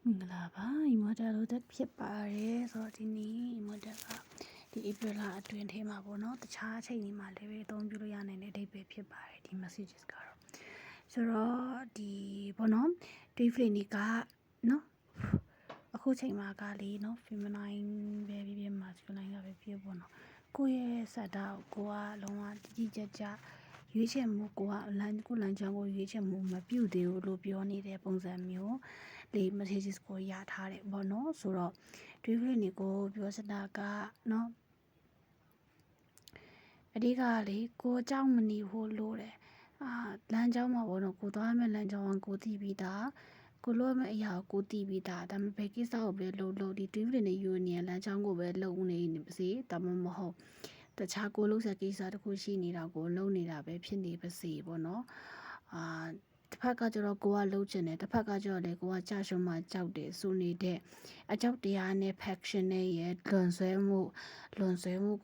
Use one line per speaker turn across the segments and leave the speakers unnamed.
မင်္ဂလာပါဒီမော်ဒယ်လို့တက်ဖြစ်ပါတယ်ဆိုတော့ဒီနေ့ဒီမော်ဒယ်ကဒီ April လအတွင်းထဲမှာပေါ့နော်တခြားအချိန်တွေမှာလည်းပဲအသုံးပြုလို့ရနိုင်တဲ့အဓိပ္ပာယ်ဖြစ်ပါတယ်ဒီ messages ကတော့ဆိုတော့ဒီပေါ့နော် Twiflin ကနော်အခုချိန်မှာကလေးနော် feminine ပဲဖြစ်ဖြစ် masculine ကပဲဖြစ်ပေါ့နော်ကိုယ့်ရဲ့စတာကိုကလုံးဝတိတိကျကျရွေးချယ်မှုကိုလမ်းကြောင်းကိုရွေးချယ်မှုမပြုတ်သေးဘူးလို့ပြောနေတဲ့ပုံစံမျိုးလေး messages ကိုရထားတယ်ပေါ့နော်ဆိုတော့ Twiflin ကိုပြောစတာကနော်အဓိကလေကိုကြောက်မနေဖို့လိုတယ်လမ်းကြောင်းမှာပေါ့နော်ကိုသွားမဲ့လမ်းကြောင်းကိုသိပြီးသားကိုလို့မဲ့အရာကိုသိပြီးသားဒါပေမဲ့ဘယ်ကိစ္စကိုပဲလုပ်ဒီ Twiflin နဲ့ Union လမ်းကြောင်းကိုပဲလုပ်နေပါစေဒါမှမဟုတ်တခြားကိုလုံးဆက်ကိစ္စတခုရှိနေတာကိုလုပ်နေတာပဲဖြစ်နေပါစေပေါ့နော်တစ်ဖက်ကကျတော့ကိုကလှုပ်ချင်တယ်တစ်ဖက်ကကျတော့လေကိုကကြာရှုံးမှကြောက်တယ်ဆိုနေတဲ့အကြောက်တရားနဲ့ faction နဲ့ရဲ့လွန်ဆွဲမှု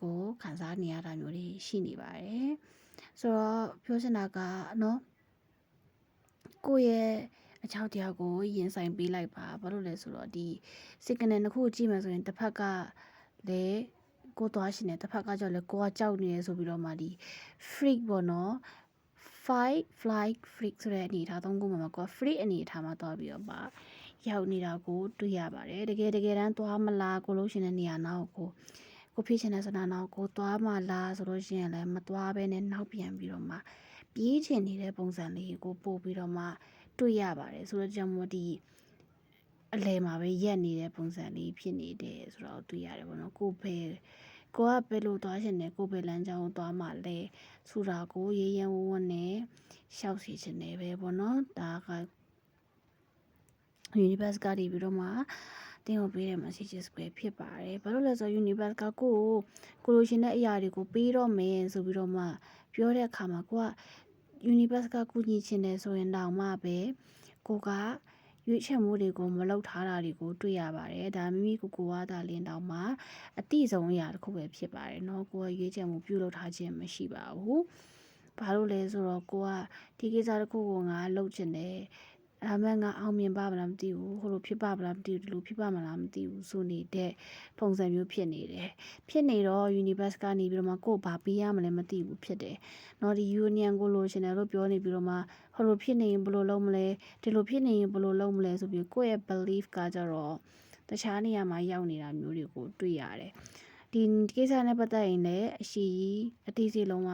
ကိုခံစားနေရတာမျိုးတွေရှိနေပါတယ်ဆိုတော့ပြောချင်တာကနော်ကိုရဲ့အကြောက်တရားကိုရင်ဆိုင်ပေးလိုက်ပါဘာလို့လဲဆိုတော့ဒီ signal တစ်ခုကြည့်မှဆိုရင်တစ်ဖက်ကလေကိုသွားရှင်တယ်တစ်ဖက်ကကြောက်လေကိုကကြောက်နေရဆိုပြီးတော့မှဒီ freak ပေါ့နော် fight flight freak ဆိုတဲ့အနေအထားသုံးခုမှာကိုက freak အနေအထားမှာသွားပြီးတော့မှရောက်နေတာကိုတွေ့ရပါတယ်တကယ်တမ်းသွားမလားကိုလို့ရှင်တဲ့နေရာနောက်ကိုဖြစ်ချင်တဲ့စနာနောက်ကိုသွားမလားဆိုလို့ရှိရင်လည်းမသွားဘဲနဲ့နောက်ပြန်ပြီးတော့မှပြေးချင်နေတဲ့ပုံစံလေးကိုပို့ပြီးတော့မှတွေ့ရပါတယ်ဆိုတော့ကြောင့်မို့ဒီအလဲမှာပဲရက်နေတဲ့ပုံစံလေးဖြစ်နေတယ်ဆိုတော့တွေ့ရတယ်ပေါ့နော်ကိုကဘယ်လိုသွားရှင်တယ်ကိုဘယ်လမ်းကြောင်းကိုသွားမှလဲဆိုတာကိုရေရန်ဝဝနဲ့ရှောက်စီချင်တယ်ပဲပေါ့နော်ဒါက universe ကနေပြီးတော့မှတင်ကိုပေးတဲ့ messages ပဲဖြစ်ပါတယ်ဘာလို့လဲဆိုတော့ universe ကကိုလိုချင်တဲ့အရာတွေကိုပေးတော့မယ်ဆိုပြီးတော့မှပြောတဲ့အခါမှာကိုက universe ကကူညီချင်တယ်ဆိုရင်တောင်မှပဲကိုကရွေးချယ်မှုတွေကိုမလုပ်ထားတာတွေကိုတွေ့ရပါတယ်ဒါမိမိကိုကသာလင်းတောင်မှအတိဆုံးအရာတစ်ခုပဲဖြစ်ပါတယ်เนาะကိုကရွေးချယ်မှုပြုလုပ်ထားခြင်းမရှိပါဘူးဘာလို့လဲဆိုတော့ကိုကဒီကိစ္စတစ်ခုကိုငါလုပ်ချင်တယ်ဒါမှငါအောင်မြင်ပါမလားမသိဘူးဟိုလိုဖြစ်ပါမလားမသိဘူးဒီလိုဖြစ်ပါမလားမသိဘူးဆိုနေတဲ့ပုံစံမျိုးဖြစ်နေတယ်ဖြစ်နေတော့ universe ကနေပြီးတော့မှကိုဘာပေးရမလဲမသိဘူးဖြစ်တယ်เนาะဒီ union ကိုလိုချင်တယ်လို့ပြောနေပြီးတော့မှဟိုလိုဖြစ်နေရင်ဘယ်လိုလုပ်မလဲဒီလိုဖြစ်နေရင်ဘယ်လိုလုပ်မလဲဆိုပြီးကိုယ့်ရဲ့ belief ကကြတော့တခြားနေရာမှာရောက်နေတာမျိုးတွေကိုတွေ့ရတယ်ဒီကိစ္စနဲ့ပတ်သက်ရင်လည်းအရှိကြီးအတိအကျလုံးဝ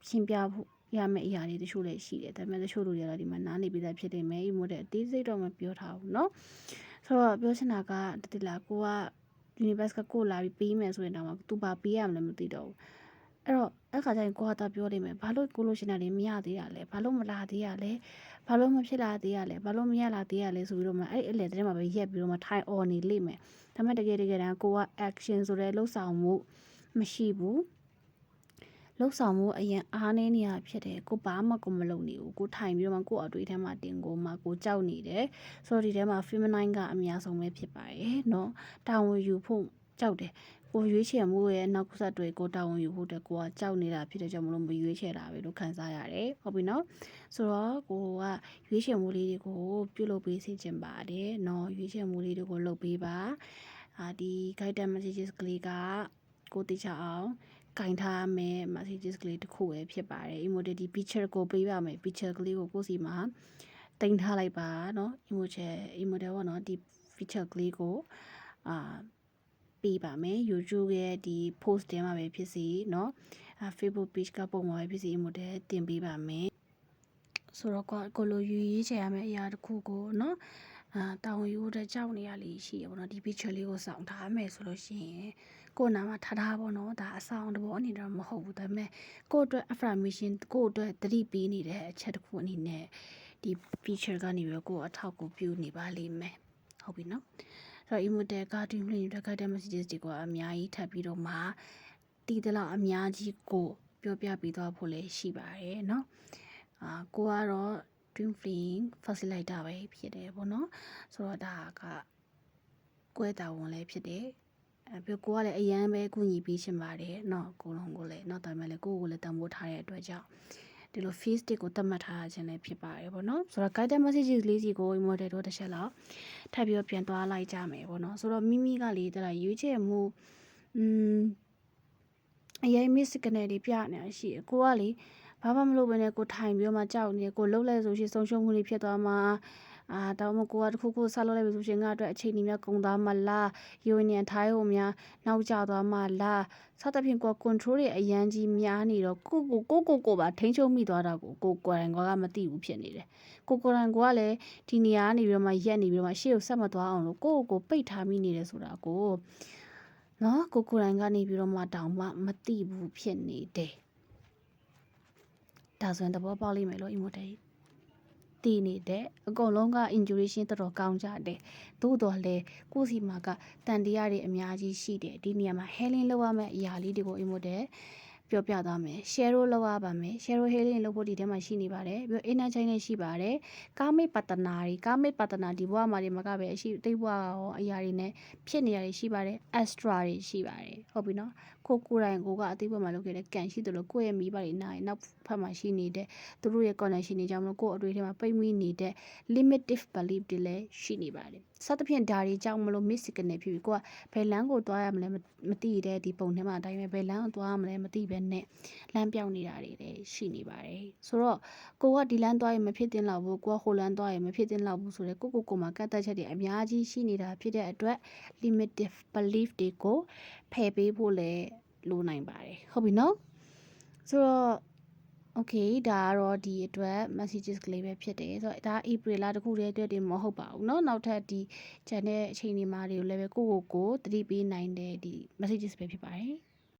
ရှင်းပြဖို့ရမယ့်အရာတွေတချို့လည်းရှိတယ်ဒါပေမဲ့တချို့လူတွေကတော့ဒီမှာနားနေပြီးသားဖြစ်နေမယ်ဒီမို့တဲ့အသေးစိတ်တော့မပြောထားဘူးเนาะဆိုတော့ပြောချင်တာကတတိလာကိုက universe ကကိုလာပြီးပေးမယ်ဆိုရင်တော့ तू ဘာပေးရမလဲမသိတော့ဘူးအဲ့တော့အခါကျရင်ကိုကပြောနေမယ်ဘာလို့ကိုလို့ရှင်တာတွေမရသေးတာလဲဘာလို့မလာသေးရလဲဘာလို့မဖြစ်လာသေးရလဲဘာလို့မရလာသေးရလဲဆိုပြီးတော့မှအဲ့အလေတဲ့မှာပဲရက်ပြီးတော့မှထိုင် on နေလိမ့်မယ်ဒါပေမဲ့တကယ်တမ်းကိုက action ဆိုတဲ့လှုပ်ဆောင်မှုမရှိဘူးလှုပ်ဆောင်မှုအရင်အားနေနေရဖြစ်တယ်ကိုဘာမှကိုမလုပ်နေဘူးကိုထိုင်ပြီးတော့မှကိုအတွေ့အထဲမှာတင်ကိုမှကိုကြောက်နေတယ်ဆိုတော့ဒီထဲမှာ feminine ကအများဆုံးပဲဖြစ်ပါတယ်เนาะတာဝန်ယူဖို့ကြောက်တယ်ကိုရွေးချယ်မှုရဲ့နောက်ဆက်တွေကိုတာဝန်ယူဖို့တဲ့ကိုကကြောက်နေတာဖြစ်တဲ့ကြောင့်မလို့မရွေးချယ်တာပဲလို့ခံစားရတယ်ဟုတ်ပြီနော်ဆိုတော့ကိုကရွေးချယ်မှုလေးတွေကိုပြုလုပ်ပေးစေချင်ပါတယ်เนาะရွေးချယ်မှုလေးတွေကိုလုပ်ပေးပါဒီ guidance messages ကလေးကကိုသိချအောင်ကင်ထားမယ် messages ကလေးတစ်ခုပဲဖြစ်ပါတယ် emoji ဒီ picture ကိုပေးပါမယ် picture ကလေးကိုကိုစီမှာတင်ထားလိုက်ပါเนาะ emoji ပေါ့เนาะဒီ picture ကလေးကိုပေးပါမယ် YouTube ရဲ့ဒီ post ထဲမှာပဲဖြစ်စီเนาะFacebook page ကပုံမှာပဲဖြစ်စီ emoji တင်ပေးပါမယ်ဆိုတော့ကိုလိုယူရေးချင်ရမယ့်အရာတစ်ခုကိုเนาะတောင်းယူတဲ့ကြောက်နေရလေးရှိရပေါ့နော်ဒီ picture လေးကိုစောင့်ထားမယ်ဆိုလို့ရှိရင်ကိုနာမှာထားပေါ့နော်ဒါအဆောင်တဘောအနေတော့မဟုတ်ဘူးဒါပေမဲ့ကိုအတွက် affirmation ကိုအတွက်သတိပေးနေတဲ့အချက်တစ်ခုအနေနဲ့ဒီ picture ကနေပြီးတော့ကိုအထောက်ကိုပြုနေပါလိမ့်မယ်ဟုတ်ပြီနော်ဆိုတော့ emoji ကတင်ပြနေတဲ့ guidance messages တွေကအများကြီးထပ်ပြီးတော့မှတည်တဲ့လောက်အများကြီးကိုပြောပြပေးသွားဖို့လည်းရှိပါတယ်เนาะကိုကတော့ Twiflin facilitator ပဲဖြစ်တယ်ပေါ့နော်ဆိုတော့ဒါကကိုယ့်တာဝန်လည်းဖြစ်တယ်ပြီးကိုကလည်းအရန်ပဲကူညီပေးရှင်ပါတယ်เนาะကိုလုံးကိုလည်းเนาะဒါပေမဲ့လည်းကိုကိုလည်းတန်ဖိုးထားတဲ့အတွက်ကြောင့် ဒီလို face တွေကိုသတ်မှတ်ထားခြင်းလည်းဖြစ်ပါတယ်ပေါ့နော်ဆိုတော့ guided messages လေးစီကို model တို့တစ်ချက်လောက်ထပ်ပြီးတော့ပြန်သွားလိုက်ကြမယ်ပေါ့နော်ဆိုတော့မိမိကလေတလားရွေးချယ်မှုအရင် miss ကနေလေးပြနေရှိတယ်ကိုကလေဘာမှမလုပ်ဘဲနဲ့ကိုထိုင်ပြီးတော့မှကြောက်နေကိုလှုပ်လိုက်ဆိုရှင်ဆုံးရှုံးမှုတွေဖြစ်သွားမှာတော့မကိုကတခုခုဆက်လုပ်လိုက်ပြီဆိုရှင်ငါအတွက်အချိန်ကြီးများကုန်သွားမှလားယူနီယံထိုင်းဟိုများနောက်ကျသွားမှလားစသဖြင့်ကို control တွေအရန်ကြီးများနေတော့ကိုပါထိန်းချုပ်မိသွားတာကိုကိုယ်တိုင်ကမသိဘူးဖြစ်နေတယ်ကိုယ်တိုင်ကလည်းဒီနေရာကနေပြီးတော့မှရက်နေပြီးတော့မှရှေ့ကိုဆက်မသွားအောင်လို့ကိုပိတ်ထားမိနေတယ်ဆိုတာကိုနော်ကိုယ်တိုင်ကနေပြီးတော့မှတောင်မှမသိဘူးဖြစ်နေတယ်ဒါဆိုရင်သဘောပေါက်လိမ့်မယ်လို့ emote တည်နေတဲ့အကုန်လုံးက injuration တော်တော်ကောင်းကြတယ်သို့တော်လည်းကိုယ့်စီမှာကတန်တရားတွေအများကြီးရှိတယ်ဒီနေရာမှာ healing လုပ်ရမယ့်အရာလေးတွေကို emote ပြောပြသွားမယ် share လုပ်ရပါမယ် share healing လုပ်ဖို့ဒီထဲမှာရှိနေပါတယ်ပြီးတော့ inner chain နဲ့ရှိပါတယ်ကာမိတ်ပတနာဒီဘဝမှာတွေမှာကပဲအရှိတိတ်ဘဝရောအရာတွေနဲ့ဖြစ်နေရရှိပါတယ် extra တွေရှိပါတယ်ဟုတ်ပြီနော်ကိုယ်တိုင်ကိုကအသေးဘဝမှာလုပ်ခဲ့တဲ့ကံရှိတယ်လို့ကိုယ့်ရဲ့မိဘတွေနားနောက်ဖက်မှာရှိနေတဲ့သူတို့ရဲ့ connection တွေကြောင့်မလို့ကိုယ့်အတွေ့အထဲမှာပိတ်မိနေတဲ့ limited belief တွေလည်းရှိနေပါတယ်စသဖြင့်ဒါတွေကြောင့်မလို့ miss signal ဖြစ်ပြီးကိုကဘယ်လမ်းကိုသွားရမလဲမသိတဲ့ဒီပုံထဲမှာအတိုင်းပဲဘယ်လမ်းကိုသွားရမလဲမသိပဲနဲ့လမ်းပြောင်းနေတာတွေလည်းရှိနေပါတယ်ဆိုတော့ကိုကဒီလမ်းသွားရင်မဖြစ်တင်လောက်ဘူးကိုကဟိုလမ်းသွားရင်မဖြစ်တင်လောက်ဘူးဆိုတော့ကိုမှာကတ်သက်ချက်တွေအများကြီးရှိနေတာဖြစ်တဲ့အတွက် limited belief တွေကိုဖယ်ပေးဖို့လည်းလိုနိုင်ပါတယ်ဟုတ်ပြီနော်ဆိုတော့ okay ဒါကတော့ဒီအတွက် messages ကလေးပဲဖြစ်တယ်ဆိုတော့ဒါ April လတစ်ခုတည်းအတွက်တင်မဟုတ်ပါဘူးเนาะနောက်ထပ်ဒီ channel အချိန်ဒီမှာတွေကိုလည်းပဲကိုသတိပေးနိုင်တဲ့ဒီ messages ပဲဖြစ်ပါတယ်